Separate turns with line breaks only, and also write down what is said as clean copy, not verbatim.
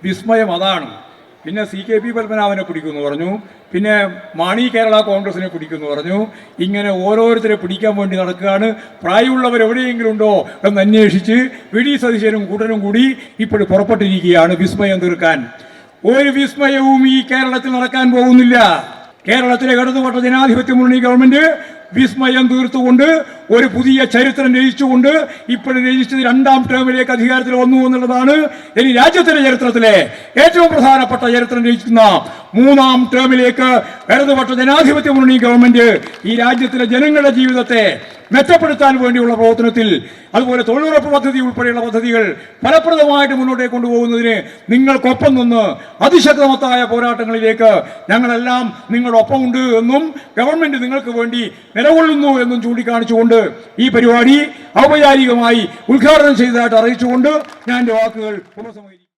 വിസ്മയം അതാണ്. പിന്നെ CKP പത്മനാഭനെ പിടിക്കുമെന്ന് പറഞ്ഞു, പിന്നെ മാണി കേരള കോൺഗ്രസിനെ പിടിക്കുമെന്ന് പറഞ്ഞു. ഇങ്ങനെ ഓരോരുത്തരെ പിടിക്കാൻ വേണ്ടി നടക്കുകയാണ്. പ്രായമുള്ളവർ എവിടെയെങ്കിലും ഉണ്ടോ എന്ന് അന്വേഷിച്ച് VD സതീശനും കൂട്ടനും കൂടി ഇപ്പോൾ പുറപ്പെട്ടിരിക്കുകയാണ് വിസ്മയം തീർക്കാൻ. ഒരു വിസ്മയവും ഈ കേരളത്തിൽ നടക്കാൻ പോകുന്നില്ല. കേരളത്തിലെ ഇടതുപക്ഷ ജനാധിപത്യ മുന്നണി ഗവൺമെന്റ് വിസ്മയം തീർത്തുകൊണ്ട് ഒരു പുതിയ ചരിത്രം രചിച്ചുകൊണ്ട് ഇപ്പോഴും രചിച്ചത് 2ാം ടേമിലേക്ക് അധികാരത്തിൽ വന്നു എന്നുള്ളതാണ്. ഇനി രാജ്യത്തിന്റെ ചരിത്രത്തിലെ ഏറ്റവും പ്രധാനപ്പെട്ട ചരിത്രം രചിക്കുന്ന 3ാം ടേമിലേക്ക് ഇടതുപക്ഷ ജനാധിപത്യ മുന്നണി ഗവൺമെന്റ് ഈ രാജ്യത്തിലെ ജനങ്ങളുടെ ജീവിതത്തെ മെച്ചപ്പെടുത്താൻ വേണ്ടിയുള്ള പ്രവർത്തനത്തിൽ, അതുപോലെ തൊഴിലുറപ്പ് പദ്ധതി ഉൾപ്പെടെയുള്ള പദ്ധതികൾ ഫലപ്രദമായിട്ട് മുന്നോട്ടേക്ക് കൊണ്ടുപോകുന്നതിന് നിങ്ങൾക്കൊപ്പം നിന്ന് അതിശക്തമായ പോരാട്ടങ്ങളിലേക്ക് ഞങ്ങളെല്ലാം നിങ്ങളുടെ ഒപ്പമുണ്ട് എന്നും ഗവൺമെന്റ് നിങ്ങൾക്ക് വേണ്ടി നിലകൊള്ളുന്നു എന്നും ചൂണ്ടിക്കാണിച്ചുകൊണ്ട് ഈ പരിപാടി ഔപചാരികമായി ഉദ്ഘാടനം ചെയ്തതായിട്ട് അറിയിച്ചുകൊണ്ട് ഞാൻ എൻ്റെ വാക്കുകൾ ഉപസംഹരിക്കുന്നു.